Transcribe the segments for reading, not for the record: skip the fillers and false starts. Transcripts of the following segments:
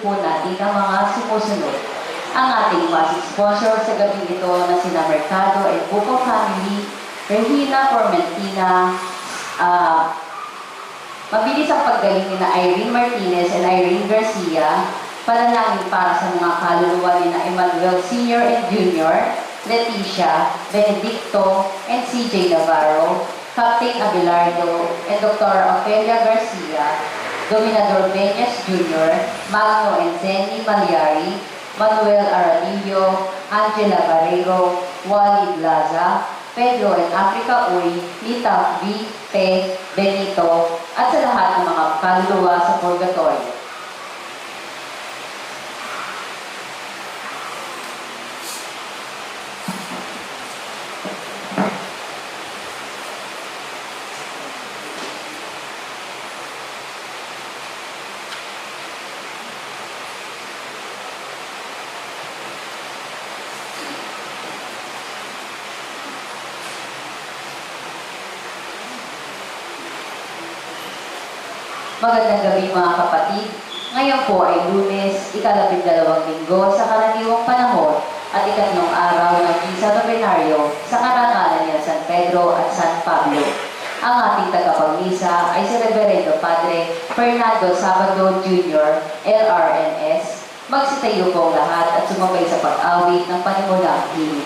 po natin ang mga sumusunod. Ang ating music sponsor sa gabi ito na sina Mercado and Buko Family, Regina Formentina, mabilis ang paggaling ni na Irene Martinez and Irene Garcia, panalangin para sa mga kaluluwa ni na Emmanuel Sr. and Jr., Leticia, Benedicto, and CJ Navarro, Captain Abelardo, and Dr. Ofelia Garcia, Dominador Beñas Jr., Magno and Zenny Malyari, Manuel Aranillo, Angela Barrero, Wally Blaza, Pedro and Africa Uy, Lita V, Pe, Benito, at sa lahat ng mga kaluluwa sa purgatorio. Magandang gabi mga kapatid. Ngayon po ay Lunes, ika-12 linggo sa karaniwang panahon at ikatlong araw ng Misa Novenario sa karangalan ni San Pedro at San Pablo. Ang ating tagapagmisa ay si Reverendo Padre Fernando Sabado Jr., LRNS. Magsitayo po ang lahat at sumabay sa pag-awit ng panimulang hilig.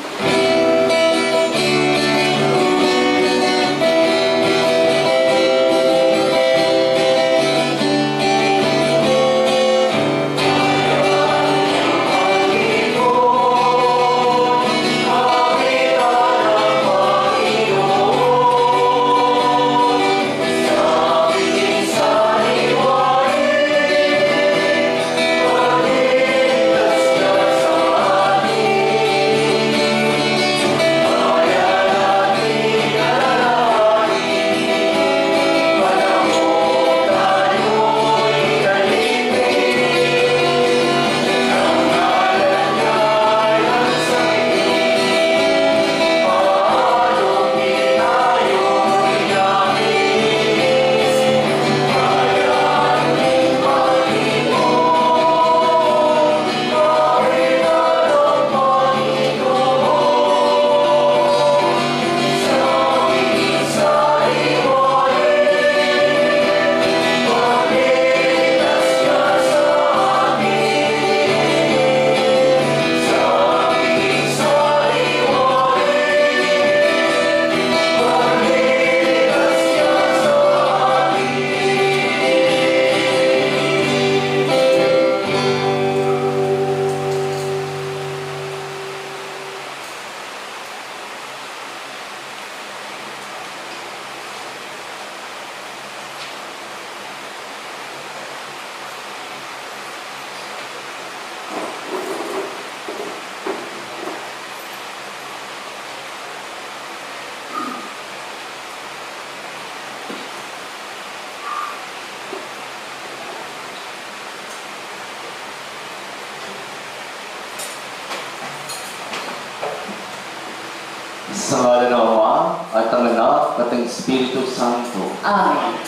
Sa ngalan ng Ama, at ang Anak, at ang Espiritu Santo. Amen.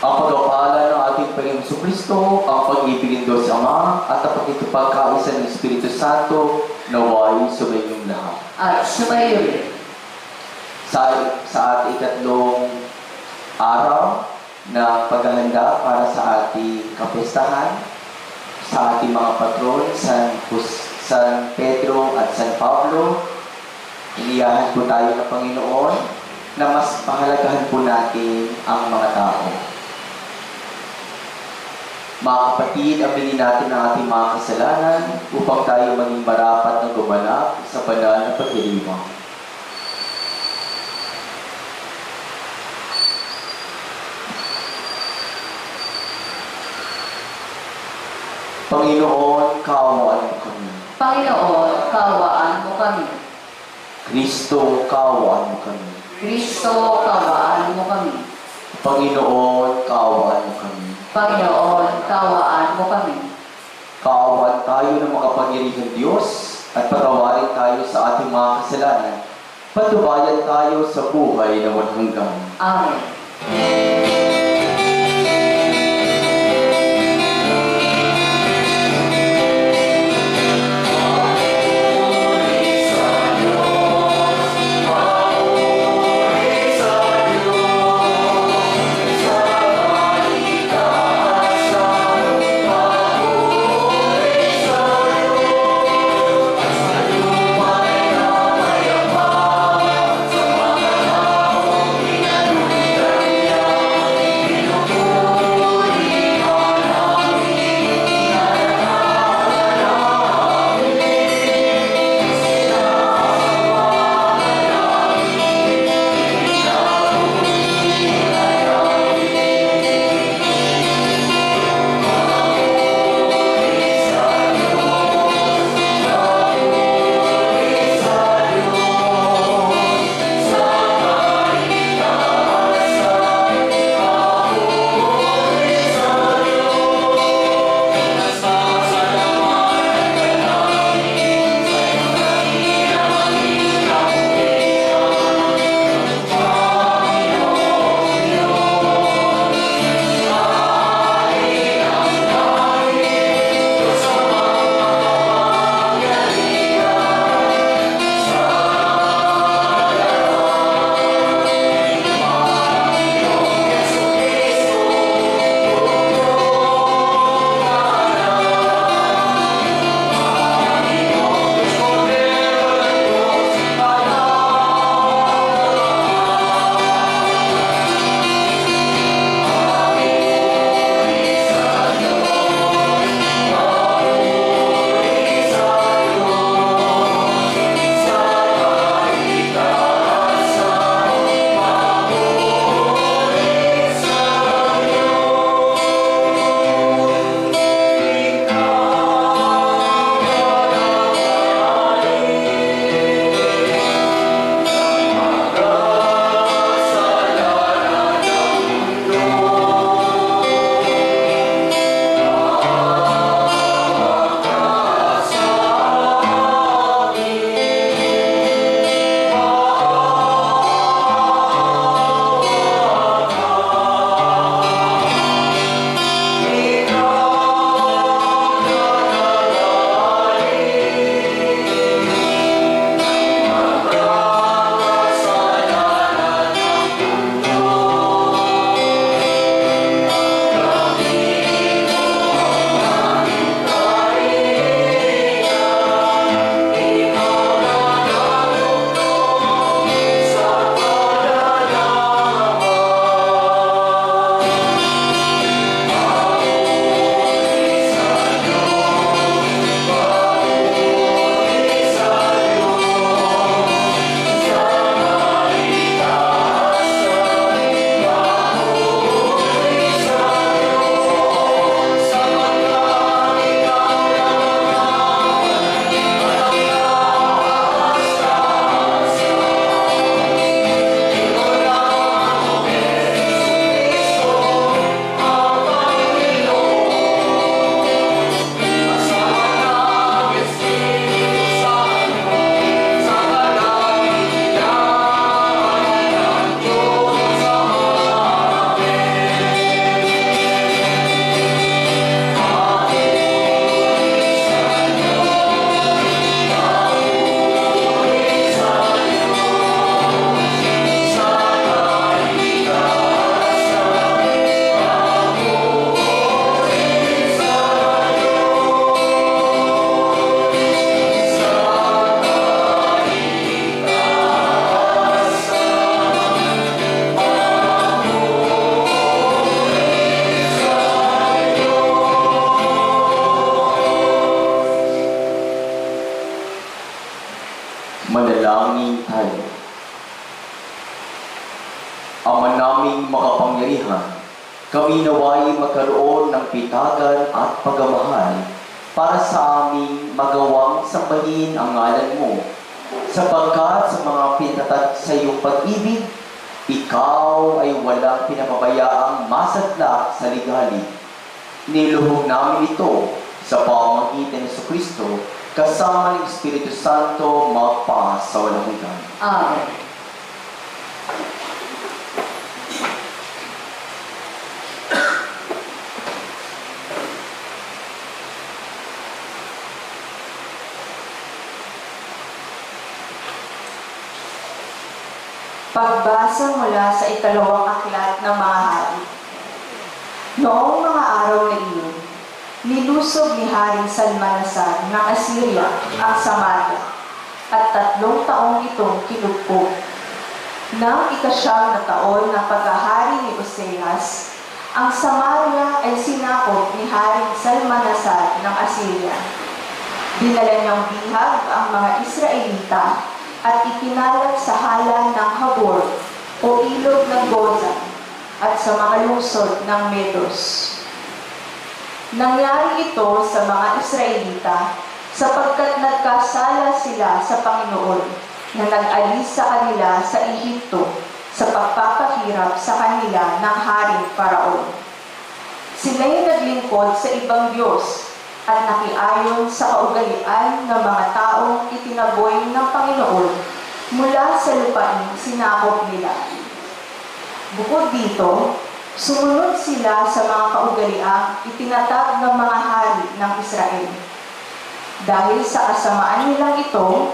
Ang pagpapala ng ating Panginoong Jesucristo, ang pag-ibig ng Diyos Ama, at ang pagkikipagkaisa ng Espiritu Santo, naway sumayin lahat. At sumayin. Sa ating ikatlong araw na paghahanda para sa ating kapistahan, sa ating mga patron, San Pedro at San Pablo, iniyahan po tayo ng Panginoon na mas pahalagahan po natin ang mga tao. Mga kapatid, aminin natin ang ating mga kasalanan upang tayo maging marapat na gumanap sa banal na pagdiriwang. Panginoon, kaawaan mo kami. Panginoon, kaawaan mo kami. Kristo, kaawaan mo kami. Kristo, kaawaan mo kami. Panginoon, kaawaan mo kami. Panginoon, kaawaan mo kami. Kaawaan tayo ng makapangyarihang Diyos at patawarin tayo sa ating mga kasalanan. Patubayan tayo sa buhay na walang hanggan. Amen. Kami naway magkaroon ng pitagan at pagmamahal para sa aming magawang sambahin ang ngalan mo, sapagkat sa mga pinatatag sa iyong pag-ibig, ikaw ay walang pinapabayaang masadlak sa ligali. Niluhog namin ito sa pamamagitan ni Kristo kasama ng Espiritu Santo magpa sa walang hanggan. Amen. Pagbasa mula sa ikalawang aklat ng mga hari. Noong mga araw na iyon, nilusog ni Haring Salmanasar ng Assyria ang Samaria, at 3 taong itong kinugpo. Nang ikasyam na taon ng pagkahari ni Oseas, ang Samaria ay sinakop ni Haring Salmanasar ng Assyria. Dinala niyang bihag ang mga Israelita at ikinalat sa halan ng Habor o ilog ng Gozan at sa mga lungsod ng Medos. Nangyari ito sa mga Israelita sapagkat nagkasala sila sa Panginoon na nag-alis sa kanila sa Ehipto sa pagpapahirap sa kanila ng Haring Faraon. Sila'y naglingkod sa ibang Diyos at nakiayon sa kaugalian ng mga taong itinaboy ng Panginoon mula sa lupaing sinakop nila. Bukod dito, sumunod sila sa mga kaugaliang itinatag ng mga hari ng Israel. Dahil sa kasamaan nilang ito,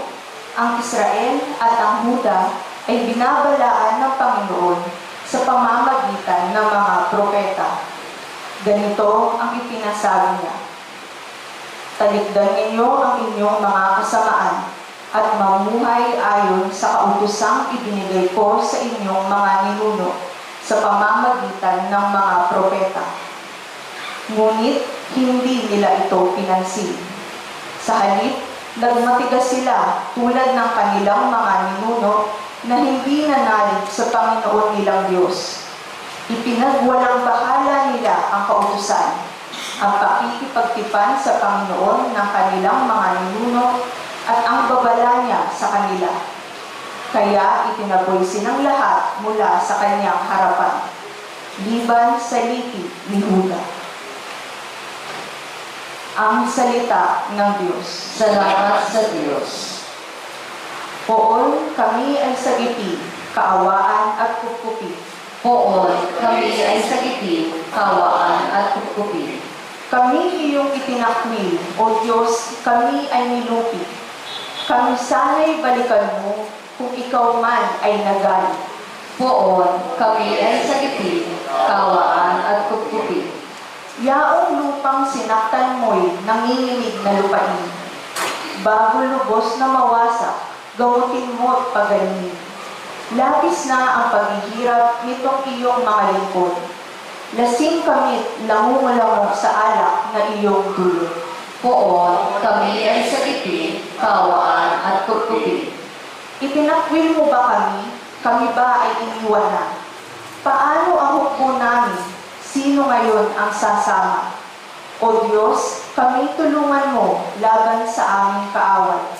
ang Israel at ang Huda ay binabalaan ng Panginoon sa pamamagitan ng mga propeta. Ganito ang ipinasabi niya: talikdan ninyo ang inyong mga kasamaan at mamuhay ayon sa kautosang ibinigay ko sa inyong mga ninuno sa pamamagitan ng mga propeta. Ngunit hindi nila ito pinansin. Sa halip, nagmatigas sila tulad ng kanilang mga ninuno na hindi nanalig sa Panginoon nilang Diyos. Ipinagwalang bahala nila ang kautusan, ang pakikipagtipan sa Panginoon ng kanilang mga ninuno at ang babala niya sa kanila. Kaya itinaboy silang lahat mula sa kanyang harapan, liban sa lipi ni Huda. Ang salita ng Diyos. Salamat sa Diyos. Poon kami ay sagipi, kaawaan at kukupi. Poon, kami ay sagitin, kawaan at kukupi. Kami iyong itinakwil, O Diyos, kami ay nilupi. Kami sana'y balikan mo kung ikaw man ay nagalit. Poon, kami ay sagitin, kawaan at kukupi. Yaong lupang sinaktan mo'y nanginginig na lupain. Bago lubos na mawasak, gamutin mo't pagaling. Labis na ang paghihirap nitong iyong mga lingkod. Lasing kamit langungulango sa alak na iyong dulot. Poon, kami ay sagitin, kawaan at kukupi. Itinakwil mo ba kami? Kami ba ay iniwan na? Paano ang hukbo namin? Sino ngayon ang sasama? O Diyos, kami tulungan mo laban sa aming kaaway,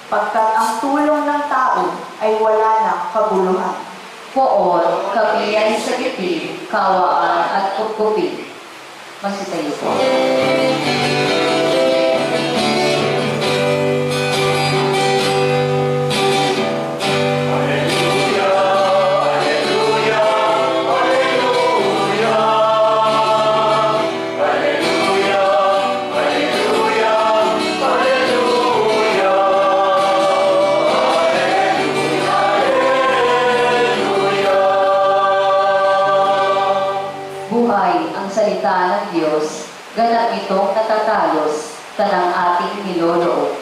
pagkat ang tulong ng tao ay wala ng kabuluhan. Poon, kami ay sagitin, kawaan at kukupi. Masitayo po. Buhay ang salita ng Diyos, ganap itong natatalos, tanang ating niloloob.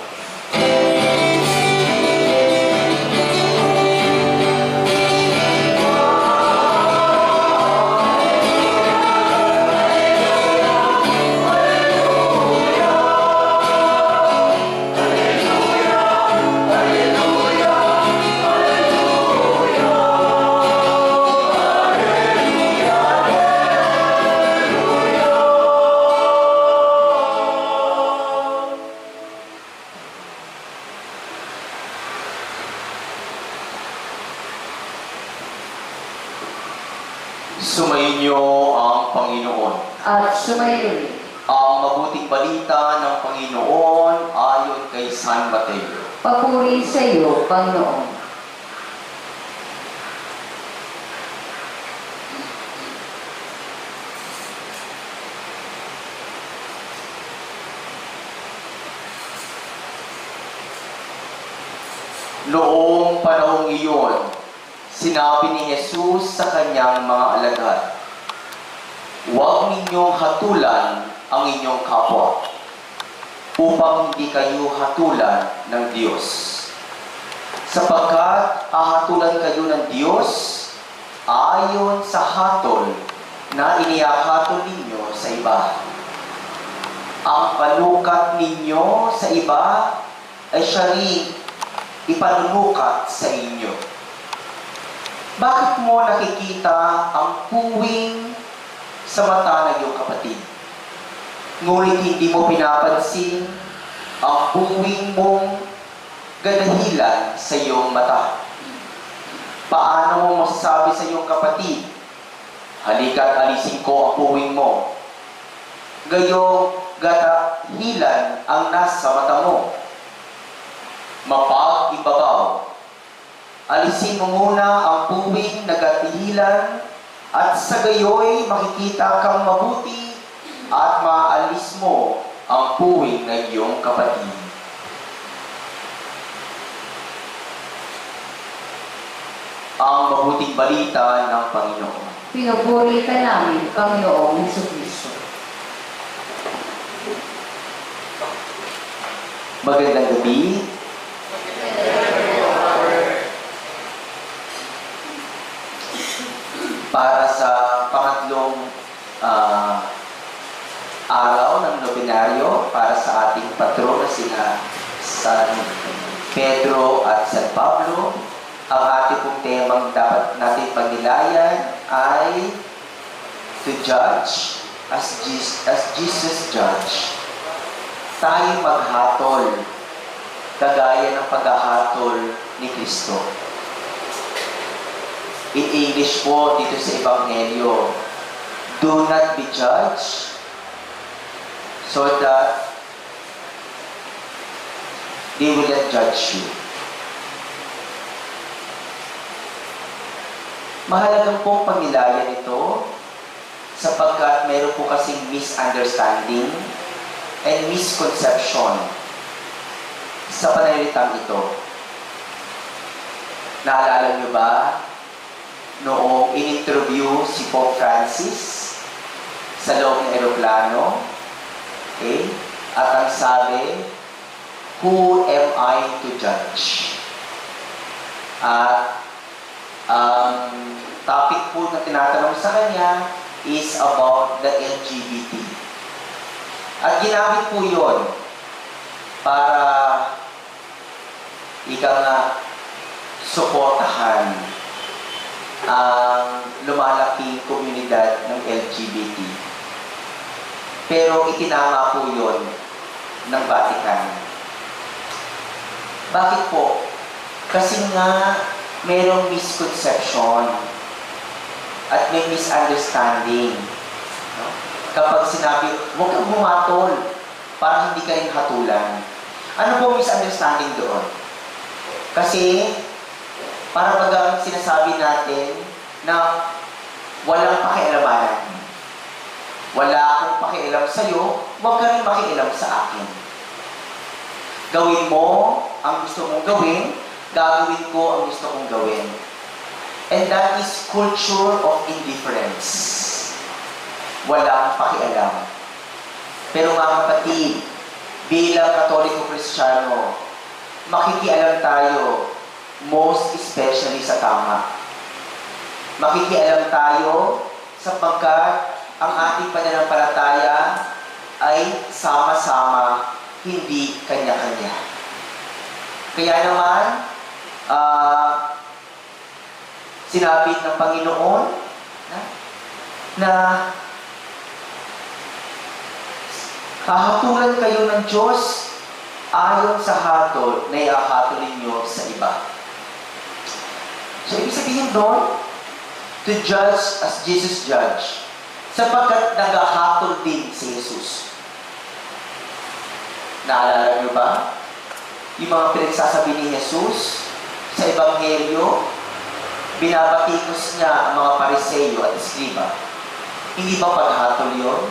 Sumainyo ang Panginoon. At sumayo rin. Ang mabuting balita ng Panginoon ayon kay San Mateo. Papuri sa iyo, Panginoon. Noong panahong iyon, sinabi ni Jesus sa kanyang mga alagad, "Huwag ninyong hatulan ang inyong kapwa, upang hindi kayo hatulan ng Diyos. Sapagkat ahatulan kayo ng Diyos ayon sa hatol na inihahatol ninyo sa iba. Ang panukat ninyo sa iba ay siya rin ipanunukat sa inyo. Bakit mo nakikita ang puwing sa mata ng iyong kapatid, ngunit hindi mo pinapansin ang puwing mong ganahilan sa iyong mata? Paano mo masasabi sa iyong kapatid, halika't alisin ko ang puwing mo, gayong ganahilan ang nasa mata mo? Mapag-ibabaw, alisin mo muna ang puwing na ganahilan, at sa gayoy makikita kang mabuti at maalis mo ang puwing ng iyong kapatid." Ang mabuting balita ng Panginoon. Pinupuri ka namin, Panginoong Jesucristo. Magandang gabi. Para sa pangatlong araw ng nobinaryo, para sa ating patron na sila San Pedro at San Pablo, ang ating pong temang dapat natin pagnilayan ay to judge as Jesus judge. Tayo maghatol, kagaya ng paghahatol ni Kristo. In English po, dito sa Ebanghelyo, do not be judged so that they will not judge you. Mahalagang pong pagnilayan ito sapagkat meron po kasing misunderstanding and misconception sa pananalitang ito. Naalala niyo ba noong in-interview si Pope Francis sa loob ng eroplano, okay? At ang sabi, "Who am I to judge?" At ang topic po na tinatanong sa kanya is about the LGBT. At ginamit po yun para ika nga suportahan ang lumalaking komunidad ng LGBT. Pero itinama po yun ng Vatican. Bakit po? Kasi nga mayroong misconception at may misunderstanding. No? Kapag sinabi, huwag kang humatol para hindi ka rin hatulan. Ano po misunderstanding doon? Kasi para bagang sinasabi natin na walang pakialamanan. Wala akong pakialam sa'yo, huwag ka rin makialam sa akin. Gawin mo ang gusto mong gawin, gagawin ko ang gusto kong gawin. And that is culture of indifference. Walang pakialam. Pero mga kapatid, bilang Katoliko Kristiyano, makikialam tayo, most especially sa tama. Makikialam tayo sapagkat ang ating pananampalataya ay sama-sama, hindi kanya-kanya. Kaya naman, sinabi ng Panginoon na hahatulan kayo ng Diyos ayon sa hatol na ihahatol ninyo sa iba. So, ibig sabihin doon, to judge as Jesus judged, sapagkat naghahatol din si Jesus. Naalala niyo ba? Yung mga pinagsasabi ni Jesus sa Ebanghelyo, binabatikos niya ang mga Pariseo at Eskriba. Hindi ba paghatol yun?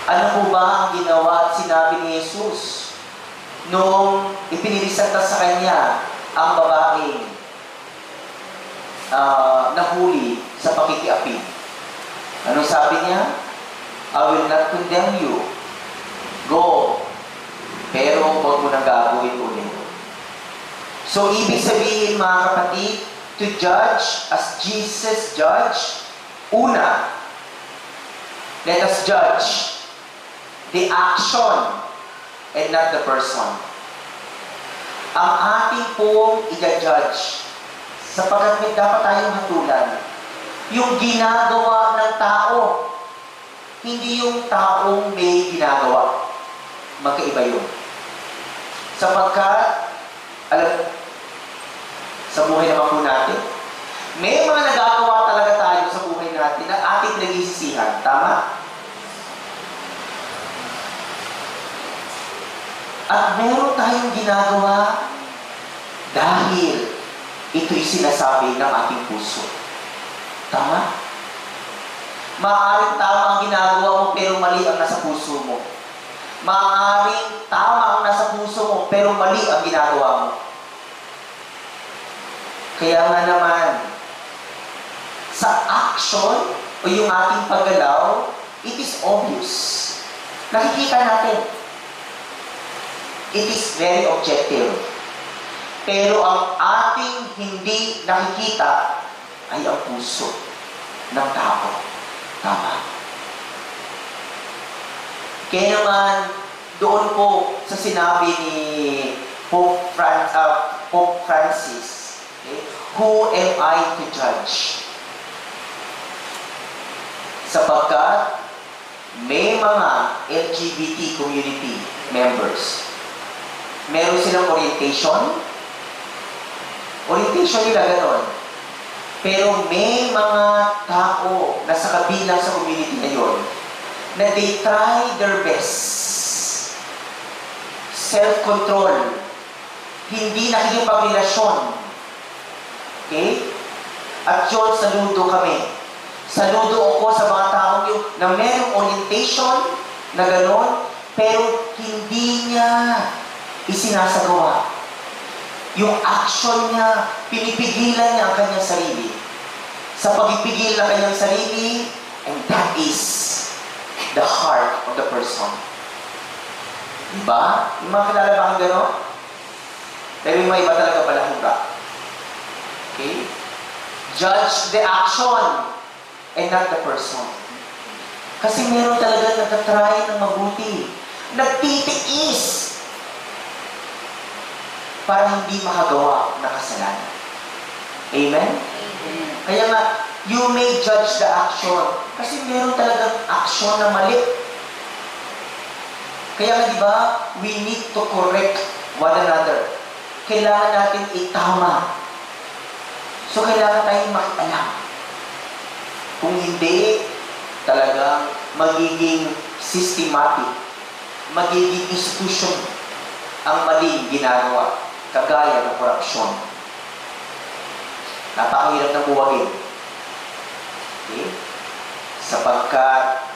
Ano po ba ang ginawa at sinabi ni Jesus nung ipinilisata sa kanya ang babaeng nahuli sa pakikiapid? Anong sabi niya? I will not condemn you. Go. Pero huwag mo nang gagawin ulit. So, ibig sabihin mga kapatid, to judge as Jesus judged, una, let us judge the action and not the person. Ang ating pong i-judge, sapagkat may dapat tayong hatulan, yung ginagawa ng tao, hindi yung taong may ginagawa. Magkaiba yun. Sapagkat, alam, sa buhay naman po natin, may mga nagagawa talaga tayo sa buhay natin na ating pinagsisisihan. Tama? At meron tayong ginagawa dahil ito'y sinasabi ng ating puso. Tama? Maaaring tama ang ginagawa mo pero mali ang nasa puso mo. Maaaring tama ang nasa puso mo pero mali ang ginagawa mo. Kaya nga naman, sa action o yung ating paggalaw, it is obvious. Nakikita natin. It is very objective. Pero ang ating hindi nakikita ay ang puso ng tao. Tama. Kaya naman, doon po sa sinabi ni Pope Francis, okay, who am I to judge? Sapagkat may mga LGBT community members. Meron silang orientation. Orientation nila ganon. Pero may mga tao na sa kabilang sa community na yun, na they try their best. Self-control. Hindi nakikipagrelasyon. Okay? At yun, saludo kami. Saludo ako sa mga taong yun na merong orientation na gano'n, pero hindi niya isinasagawa. Yung action niya, pinipigilan niya ang kanyang sarili. Sa pagpipigil ng kanyang sarili, and that is the heart of the person. Diba? Yung mga kilala ba ang gano'n? Pero yung mga iba talaga palahura. Okay? Judge the action and not the person. Kasi meron talaga nagtatry ng mabuti. Nagtitiis para hindi makagawa ng kasalanan. Amen? Amen. Kaya nga, you may judge the action. Kasi meron talagang action na mali. Kaya nga, di ba, we need to correct one another. Kailangan natin itama. So, kailangan tayong makialam. Kung hindi, talagang magiging systematic, magiging institution ang maling ginagawa, kagaya ng korupsyon. Napakahirap na buwagin. Okay? Sapagkat,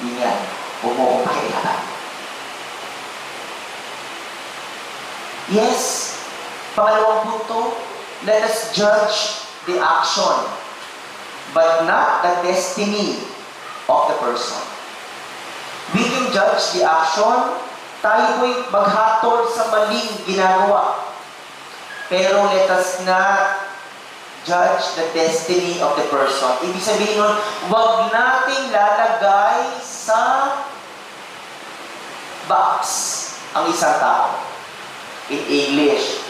yun yan, huwag mo akong pakialaman. Yes, pangalawang punto, let us judge the action, but not the destiny of the person. We can judge the action, tayo po'y maghatol sa maling ginagawa. Pero let us not judge the destiny of the person. Ibig sabihin nun, huwag nating lalagay sa box ang isang tao. In English,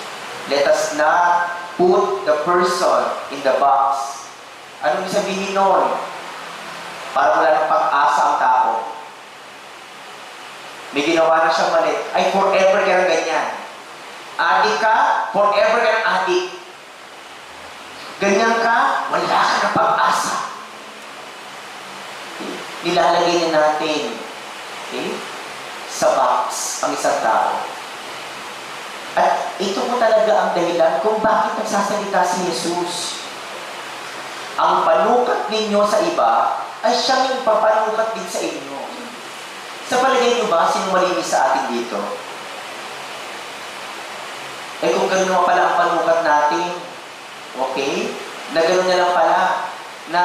let us not put the person in the box. Anong sabihin nun? Para wala ng pag-asa ang tao. May ginawa na siyang mali. Ay, forever ka na ganyan. Adik ka, forever ka ng adik. ganyan ka, wala ka na pag-asa. Okay? Nilalagay na natin, okay, sa box ang isang tao. At ito po talaga ang dahilan kung bakit nagsasalita si Jesus. Ang panukat ninyo sa iba ay siyang yung papanukat din sa inyo. Sa palagay nyo ba, sino malinis sa atin dito? Eh kung gano'n naman pala ang panukat natin, okay? Na gano'n na lang pala, na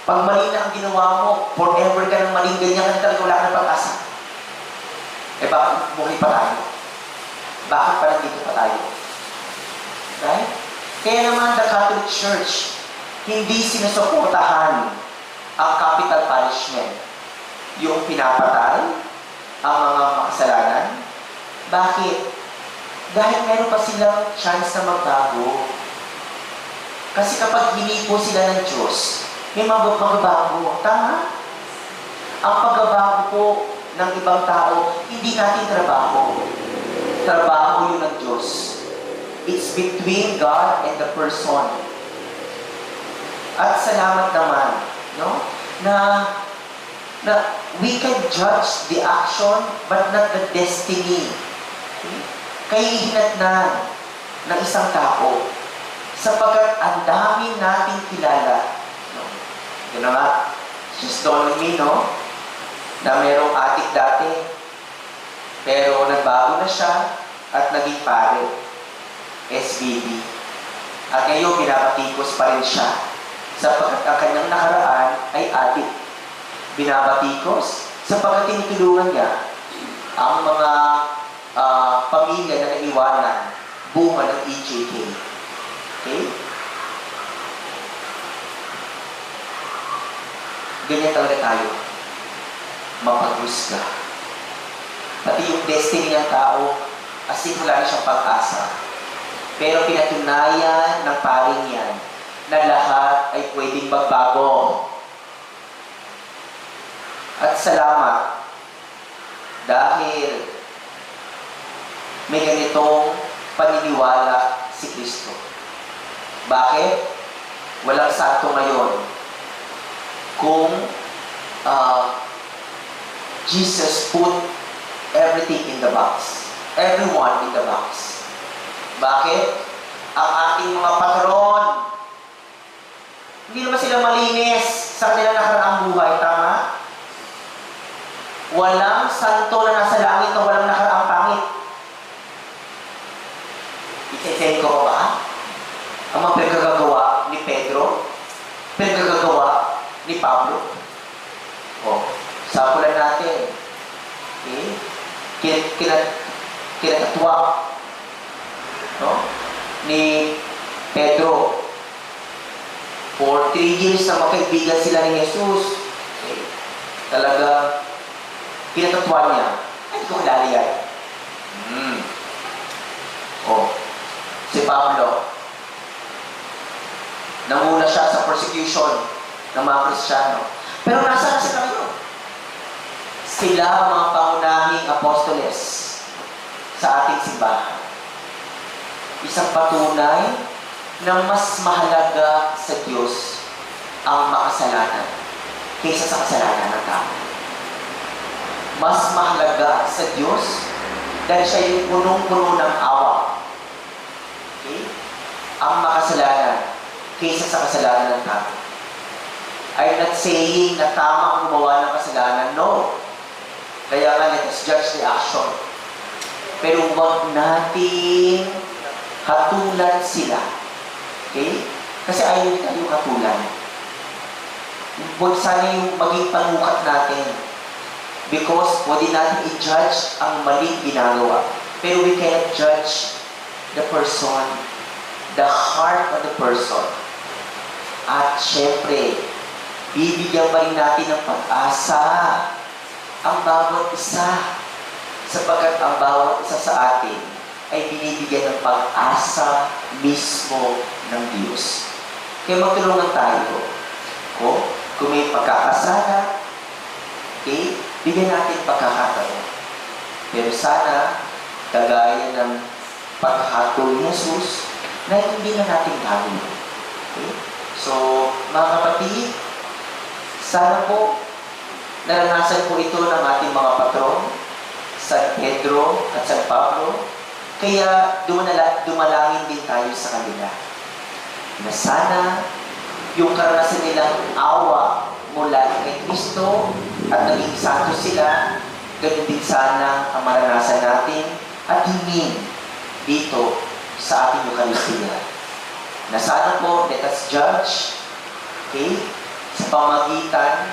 pag mali na ang ginawa mo, forever ka ng maling ganyan ka na talaga, wala ka ng pag-asa. Eh bakit buhay pa tayo? Bakit pa nandito pa tayo? Right? Kaya naman the Catholic Church, hindi sinusuportahan ang capital punishment. Yung pinapatay ang mga makasalanan. Bakit? Dahil meron pa silang chance na magbago. Kasi kapag hinipo sila ng Diyos, may magbabago. Tama? Ang pagbabago po ng ibang tao, hindi natin trabaho. Trabaho yun ng Diyos. It's between God and the person. At salamat naman, no? Na we can judge the action but not the destiny. Okay? Kahihinatnan ng isang tao sapagkat ang dami nating kilala. No? Yun na nga, just dawned on me, no? Na merong atik dati, pero nagbago na siya at naging pare, SBD. At ngayon, binabatikos pa rin siya sapagkat ang kanyang nakaraan ay adik. Binabatikos sapagkat tinutulungan niya ang mga pamilya na naiwanan bunga ng EJK. Okay? Ganyan talaga tayo. Mapag-husga. Pati yung destiny ng tao, as in wala na siyang pag-asa. Pero pinatunayan ng paring yan na lahat ay pwedeng magbago. At salamat dahil may ganitong paniniwala si Kristo. Bakit? Walang santo ngayon kung Jesus put everything in the box. Everyone in the box. Bakit? Ang ating mga patron, hindi naman sila malinis sa kanilang nakaraang buhay. Tama? Walang santo na nasa langit na walang nakaraang pangit. Ite-tell ko ba? Ang mga pinagagagawa ni Pedro, pinagagagawa ni Pablo. Sapulan natin. Okay? Kinatatwa, no? Ni Pedro. For 3 years na magkaibigan sila ni Jesus. Okay? Talaga, kinatatwa niya. Ay, ko kilala yan. Si Pablo, nanguna siya sa persecution ng mga Kristiyano. Pero nasa sila ngayon? Sila ang mga pangunahing apostoles sa ating simbahan. Isang patunay na mas mahalaga sa Diyos ang makasalanan kaysa sa kasalanan ng tao. Mas mahalaga sa Diyos dahil siya yung punong-puno ng awa. Okay? Ang makasalanan kaysa sa kasalanan ng tao. I'm not saying na tama ang gumawa ng kasalanan. No. Kaya nga, let's judge the action. Pero huwag natin hatulan sila. Okay? Kasi ayaw tayo hatulan. Huwag sana yung maging panukat natin. Because pwede natin i-judge ang maling ginagawa. Pero we cannot judge the person, the heart of the person. At syempre, bibigyan pa rin natin ng pag-asa ang bawat isa. Sapagkat ang bawat isa sa atin ay binibigyan ng pag-asa mismo ng Diyos. Kaya magtulungan tayo. Kung may pagkakasala, okay, bigyan natin pagkakataon. Pero sana, kagaya ng paghatol ni Jesus, na hindi na natin gagawin. Okay? So, mga kapatid, sana po naranasan po ito ng ating mga patron, San Pedro at San Pablo, kaya dumalangin din tayo sa kanila. Na sana yung karanasan nilang awa mula kay Kristo at naging santo sila, ganun din sana ang maranasan natin at hingin dito sa ating Eucharistia. Na sana po, let us judge, okay, sa pamagitan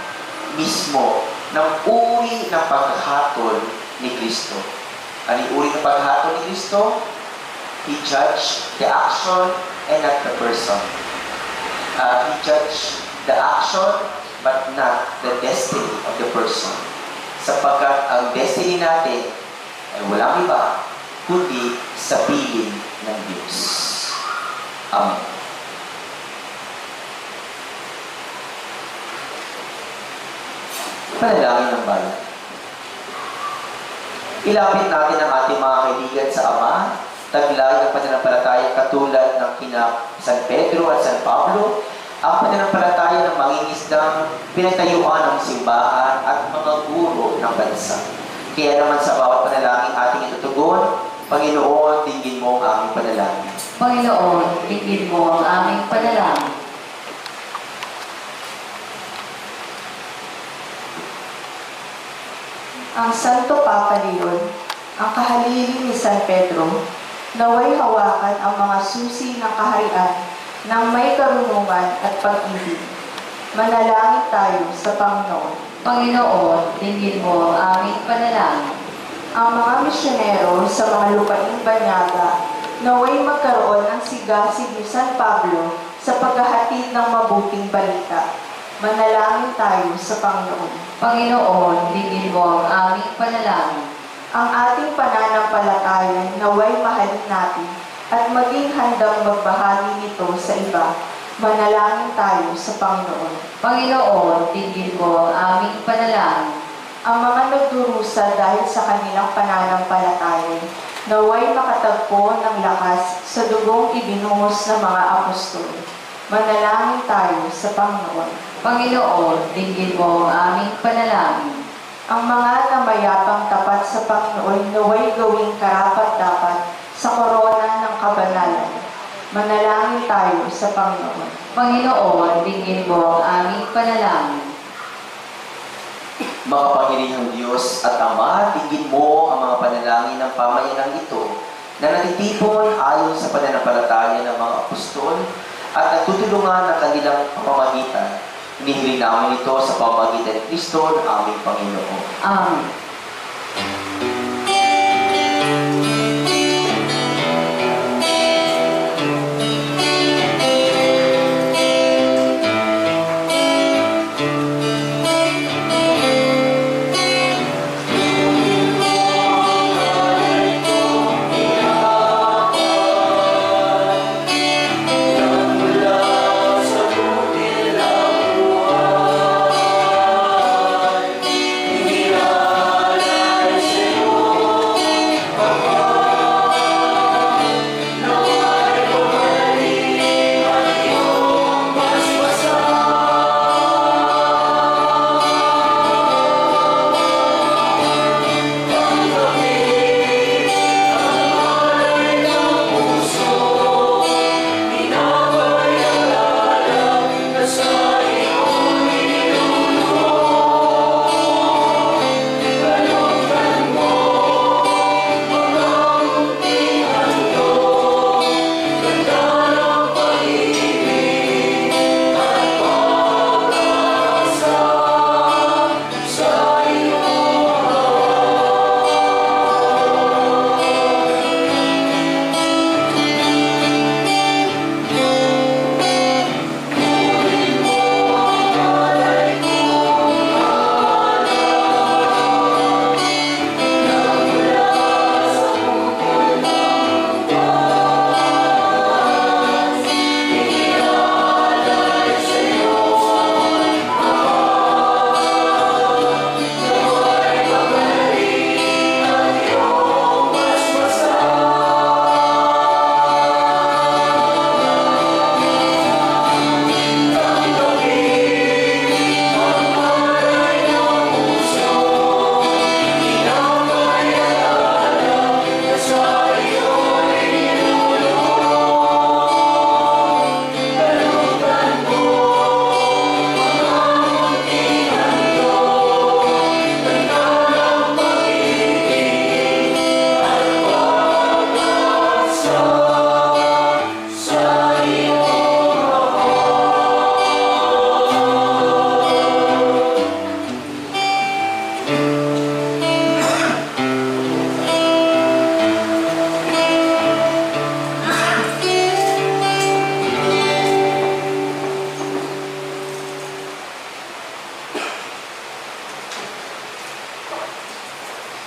mismo ng uri ng paghahatol ni Kristo. Ano yung uri ng paghahatol ni Kristo? He judged the action and not the person. He judged the action but not the destiny of the person. Sapagkat ang destiny natin ay walang iba kundi sa piling ng Diyos. Amen. Panalangin ng bayan. Ilapit natin ang ating mga kaibigan sa Ama, taglay ng pananampalataya katulad ng kina San Pedro at San Pablo, ang pananampalataya ng mangingisdang pinatayuan ng simbahan at mga guro ng bansa. Kaya naman sa bawat panalangin ating itutugon, Panginoon, tingin mo ang aming panalangin. Panginoon, tingin mo ang aming panalangin. Ang Santo Papa Leon, ang kahalili ni San Pedro, naway hawakan ang mga susi ng kaharian ng may karunungan at pag-ibig. Manalangin tayo sa Panginoon. Panginoon, tingin mo ang aming panalangin. Ang mga misyonero sa mga lupaing banyaga, naway magkaroon ng sigasig ni San Pablo sa paghahatid ng mabuting balita. Manalangin tayo sa Panginoon. Panginoon, tingin mo ang aming panalangin. Ang ating pananampalataya naway mahalin natin at maging handang magbahagi nito sa iba. Manalangin tayo sa Panginoon. Panginoon, tingin mo ang aming panalangin. Ang mga nagdurusa dahil sa kanilang pananampalataya, naway makatagpo ng lakas sa dugong ibinuhos ng mga apostol. Manalangin tayo sa Panginoon. Panginoon, tingin mo ang aming panalangin. Ang mga namayapang tapat sa Panginoon naway gawing karapat-dapat sa korona ng kabanalan. Manalangin tayo sa Panginoon. Panginoon, tingin mo ang aming panalangin. Makapangyarihang Diyos at Ama, tingin mo ang mga panalangin ng pamayanang ito na natitipon ayon sa pananampalataya ng mga apostol at nagtutulungan ng kanilang pamamagitan. Hinihiling namin ito sa pamamagitan ni Kristo ng aming Panginoon. Amen. Hira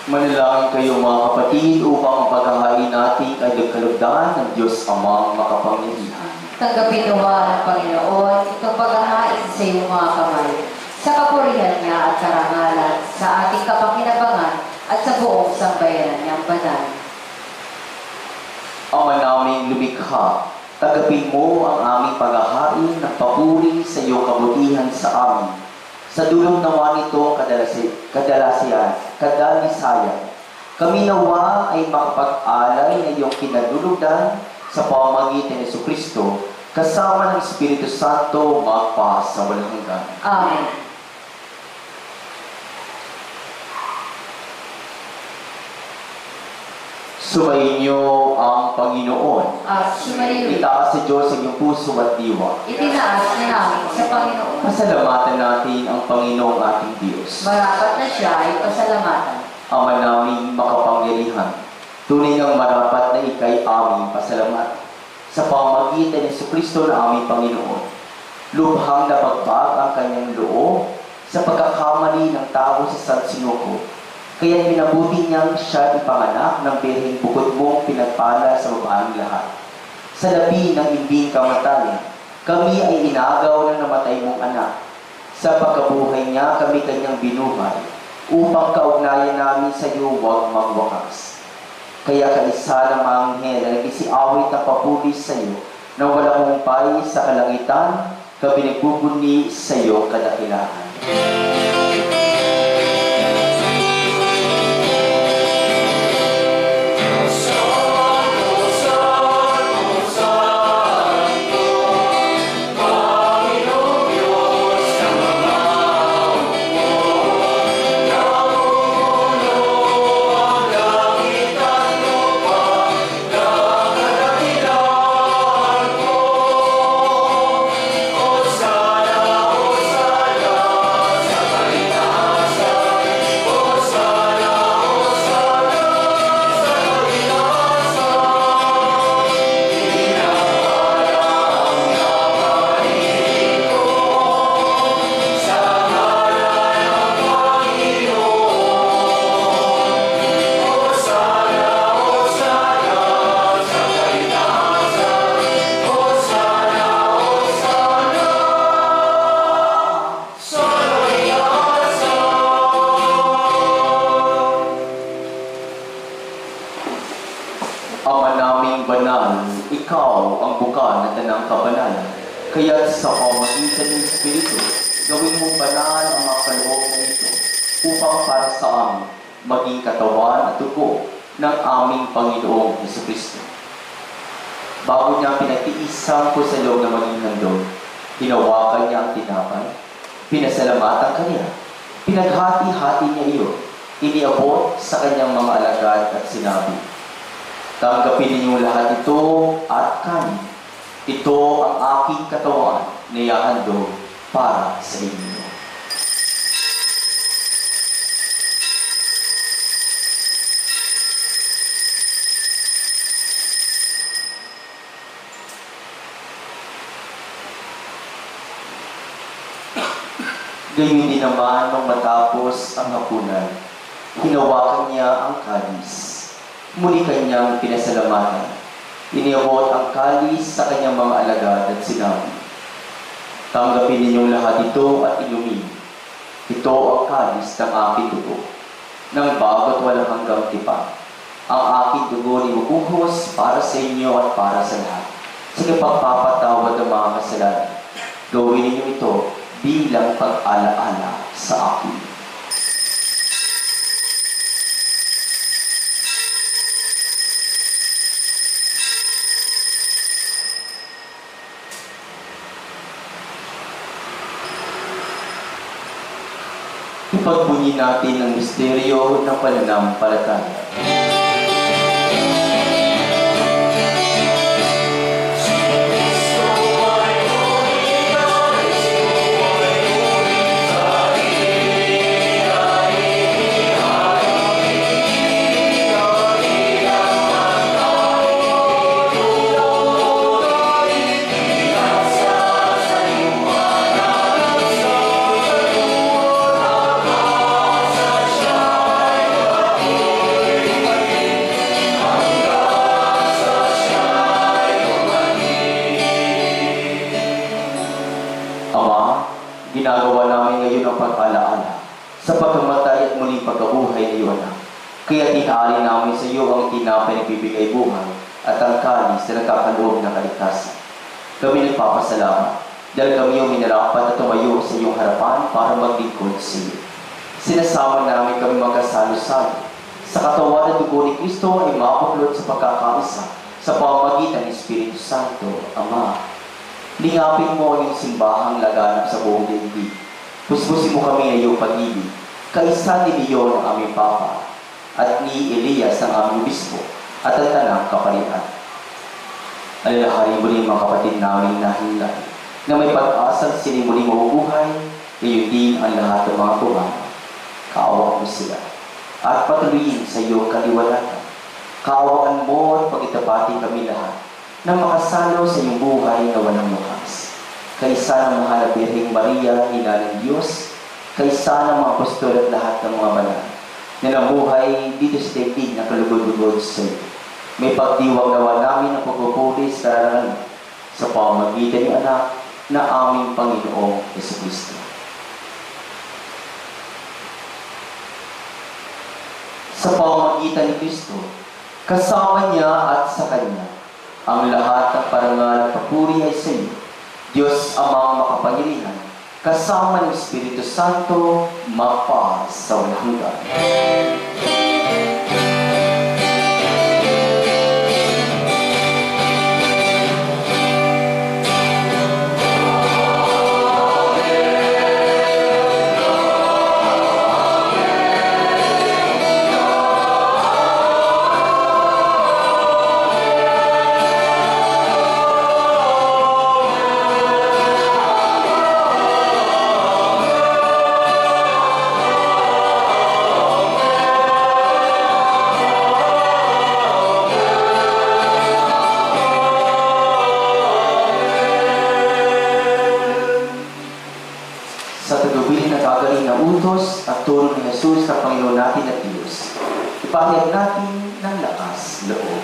Manalangin kayo mga kapatid upang ang paghahain natin ay nagkalugdan ng Diyos Amang makapangyarihan. Tanggapin nawa ng Panginoon itong paghahain sa iyong mga kamay, sa kapurihan niya at karangalan, sa ating kapakinabangan at sa buong sambayanan niyang banal. Ama naming lumikha, tanggapin mo ang aming paghahain ng papuri sa iyong kabutihan sa amin. Sa dulong nawa nito kadalisayan, kami nawa ay makapag-alay na iyong kinadulugan sa pamamagitan ni Jesucristo, kasama ng Espiritu Santo magpa sa walang hanggan. Amen. Sumainyo ang Panginoon. At sumayin, Itaas sa Diyos ang iyong puso at diwa. itinaas na namin sa Panginoon. Pasalamatan natin ang Panginoong ating Diyos. Marapat na siya ay pasalamatan. Ama naming makapangyarihan, tunay ngang marapat na ikay aming pasalamat sa pamamagitan ni Jesucristo na aming Panginoon. Lubhang napagbag ang kanyang loob sa pagkakamali ng tao sa San Sinuko. Kaya pinabuti niyang siya ipanganak ng Birheng bukod mong pinagpala sa babaeng lahat. Sa labi ng imbing kamatayan, kami ay inagaw ng namatay mong anak. Sa pagkabuhay niya, kami kanyang binuhay, upang kaugnayan namin sa iyo huwag magwakas. Kaya kaisa ng mga anghel na nagisiawit ng papuri sa iyo, na walang humpay sa kalangitan, kami nagbubuni sa iyo kadakilahan. Ama naming banal, ikaw ang buka na tanang kabanalan. Kaya sa pamamagitan ng Espiritu, gawin mong banal ang mga kaloob na ito upang para sa amin maging katawan at dugo ng aming Panginoong Jesucristo. Bago niya pinagtiisang ko sa loob na maging handog, hinawakan niya ang tinapay, pinasalamatan kanya, pinaghati-hati niya iyon, iniabot sa kanyang mga alagad at sinabi, "Tanggapin ninyong lahat ito at kanin. Ito ang aking katawan na ihahandog para sa inyo." Gayon din naman nung matapos ang hapunan, hinawakan niya ang kalis. Muli kanyang pinasalamatan. Iniabot ang kalis sa kanyang mga alagad at sinabi, "Tanggapin ninyong lahat ito at inumin. Ito ang kalis ng aking dugo, ng bago at walang hanggang tipan. Ang aking dugo nibubuhos para sa inyo at para sa lahat, sa pagpapatawad ng mga kasalanan. Gawin ninyo ito bilang pag-alaala sa akin." Ipagbunyi natin ang misteryo ng pananampalataya. buhay ni anak. Kaya tinaali namin sa iyo ang tinapay na bibigay buhay at ang kalis na nagkakaloob ng kaligtasan. Kami nagpapasalamat dahil kami yung minarapat at tumayo sa iyong harapan para maglingkod sa iyo. Sinasama namin kami magkasalo-salo sa katawan at dugo ni Kristo ay mapaplot sa pagkakaisa sa pamamagitan ng Espiritu Santo, Ama. Lingapin mo ang iyong simbahang laganap sa buong daigdig. Puspusin mo kami ng iyong pag-ibig, kaisa ni Leon ang aming Papa, at ni Elias ang aming Obispo, at ang tanang kaparian. Alalahanin mo rin mga kapatid namin na hinay, na may pag-asang sila muling mabubuhay, gayon din ang lahat ng mga kumana. Kaawaan mo sila, at patuloyin sa iyong kaliwanagan. Kaawaan mo at pag-itabati kami lahat, na makasalo sa iyong buhay na walang wakas. Kaisa ng mahal na Birheng Maria, Ina ng Diyos, kaisa ng mga apostol at lahat ng mga banal, na namuhay dito sa daigdig na kalugod-lugod sa iyo. May pagdiwang nawa namin ang pagpupuri sa karangalan sa pamamagitan ng anak na aming Panginoong Jesucristo. Sa pamamagitan ni Kristo, kasama niya at sa Kanya, ang lahat ng parangal at papuri ay sa iyo, Diyos Amang makapangyarihan, kasama ng Espiritu Santo, mapa sa walang hanggan. Sa tagubilin na gagaling na utos at turo ni Jesus na Panginoon natin at Diyos, ipahayag natin ng lakas loob.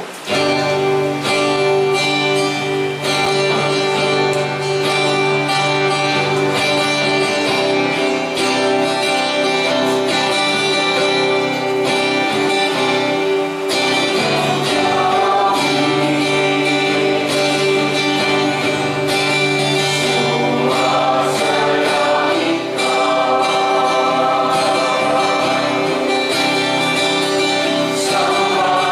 Somebody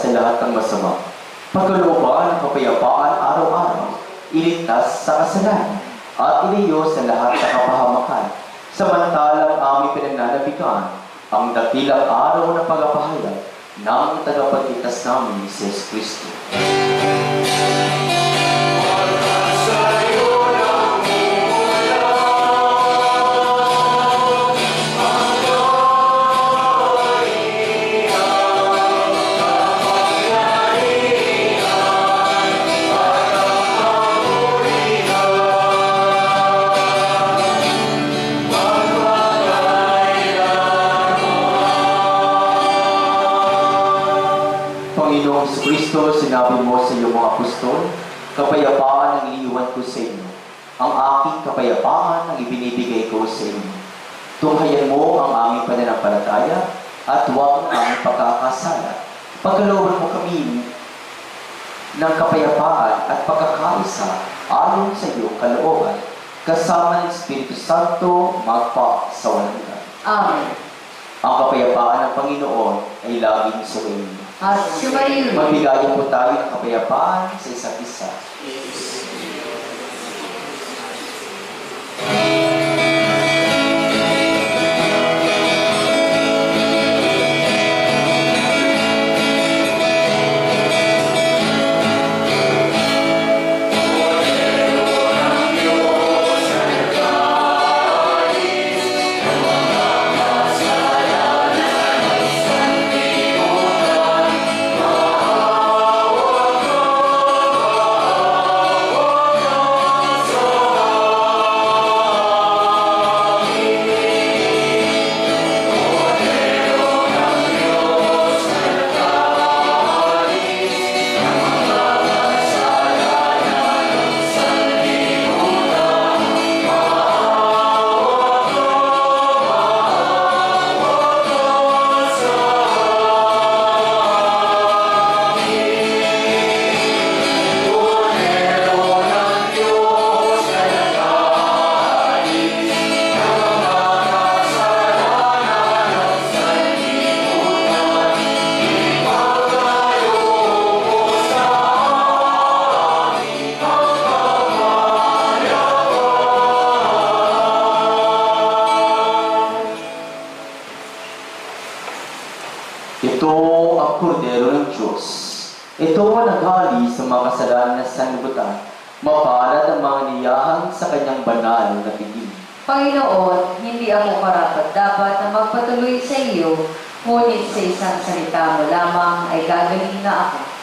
sa lahat ng masama. Pagkalooban ng kapayapaan araw-araw, iligtas sa kasalanan, at ilayo sa lahat ng kapahamakan. Samantalang aming pinananabikan ang dakilang araw ng pagpapahayag ng tagapagligtas namin si Jesus Kristo. Panginoong Kristo, sinabi mo sa iyong mga apostol, kapayapaan ang iniiwan ko sa inyo. Ang aking kapayapaan ang ibinibigay ko sa inyo. Tunghayan mo ang aming pananampalataya at huwag ang aming pagkakasala. Pagkalooban mo kami ng kapayapaan at pagkakaisa ayon sa iyong kalooban, kasama ng Espiritu Santo magpa sa walang hanggan. Amen. Ang kapayapaan ng Panginoon ay laging sa inyo. At sumayin. Magbigayan po tayo ng kapayapaan sa isa't isa. Ito ang kordero ng Diyos. Ito ang naghali sa mga kasalanan ng sanlibutan. Mapalad ang mga niyahan sa kanyang banal na piling. Panginoon, hindi ako karapat-dapat na magpatuloy sa iyo, ngunit sa isang salita mo lamang ay gagaling na ako.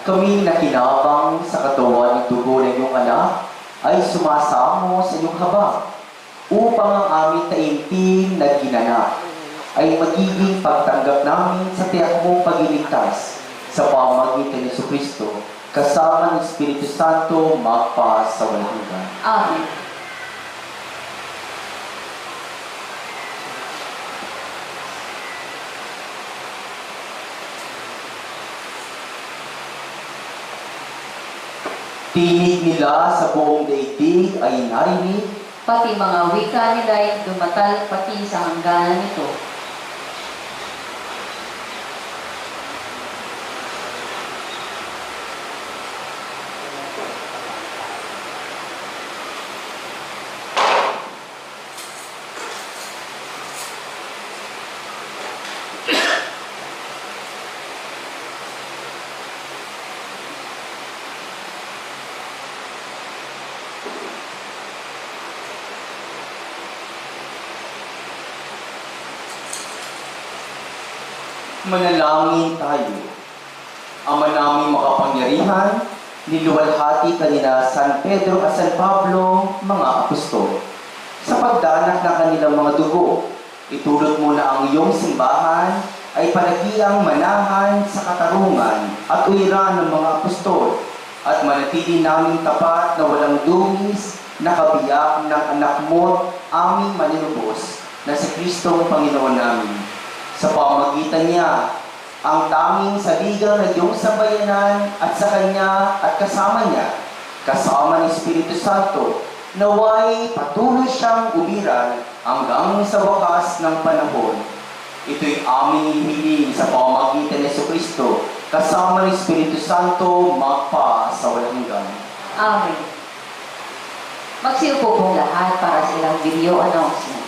kami na kinabang sa katawan ng dugo ng iyong anak ay sumasamo sa iyong habag upang ang aming taimtim na ginanap ay magiging pagtanggap namin sa tiyak mong pagliligtas sa pamamagitan ni Kristo kasama ng Espiritu Santo magpa sa walang hanggan. Amen. Tinig nila sa buong daigdig ay narinig, Pati mga wika nila ay dumatal pati sa hangganan nito. manalangin tayo. Ama naming makapangyarihan, niluwalhati kanina San Pedro at San Pablo, mga apostol. Sa pagdanak ng kanilang mga dugo, itulot mo na ang iyong simbahan ay panagiang manahan sa katarungan at uwiran ng mga apostol at manatili naming tapat na walang dungis na kabiyak ng anak mo aming maninubos na si Kristong Panginoon namin. Sa pamagitan niya, ang tanging saligang na iyong sambayanan at sa Kanya at kasama niya, kasama ng Espiritu Santo, naway patuloy siyang umiral hanggang sa wakas ng panahon. Ito'y aming hinihiling sa pamagitan ni Kristo, kasama ng Espiritu Santo, magpa sa walang hanggan. Amen. Magsiupo pong lahat para sa ilang video announcements.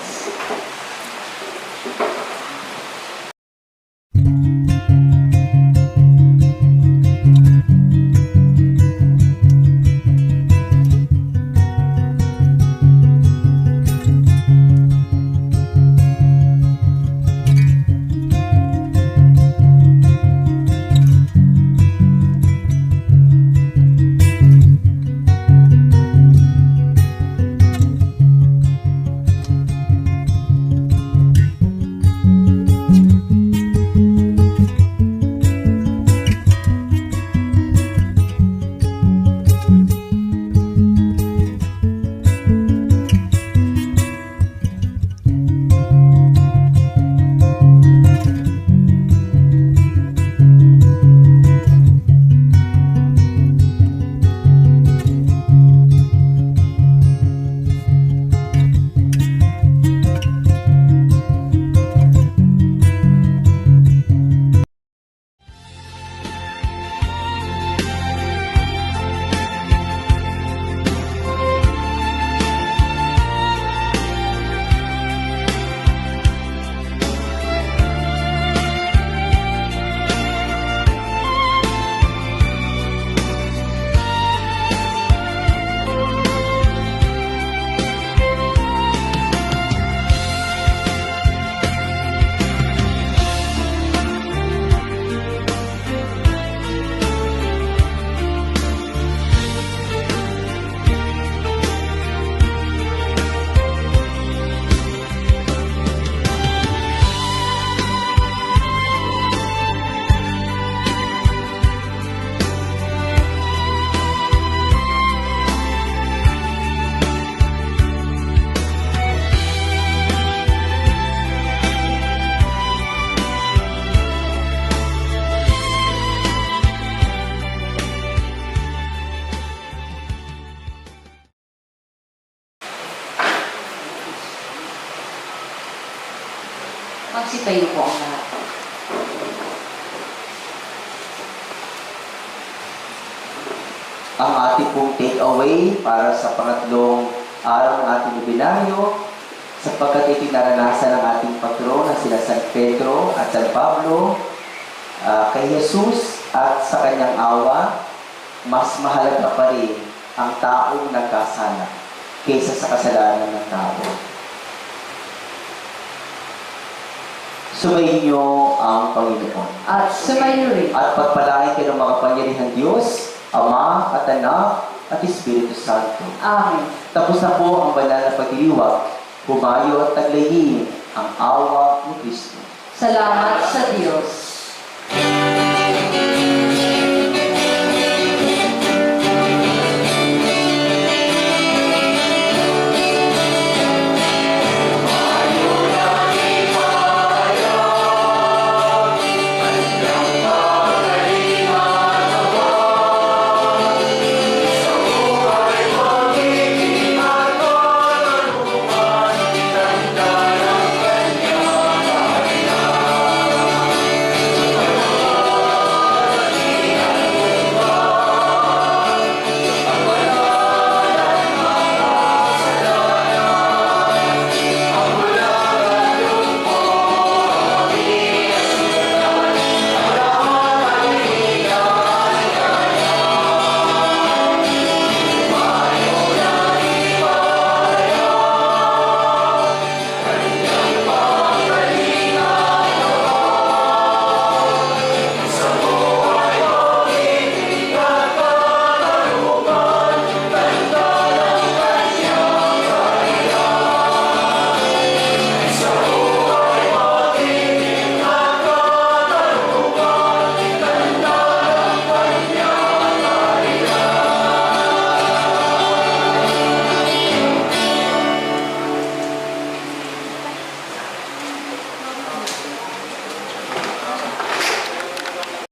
Magsitayo po ang lahat. Ang ating pong take-away para sa pangatlong araw ng ating webinaryo, sapagkat ito'y naranasan ng ating patron na sila San Pedro at San Pablo, kay Jesus at sa kanyang awa, mas mahalaga pa rin ang taong nagkasala kaysa sa kasalanan ng tao. Sumainyo ang Panginoon. At sumayo rin. At pagpalain kayo ng mga pangyarihan Diyos, Ama at Anak at Espiritu Santo. Amen. Tapos na po ang banal na pagdiriwang. Humayo at taglayin ang awa ni Kristo. Salamat sa Diyos.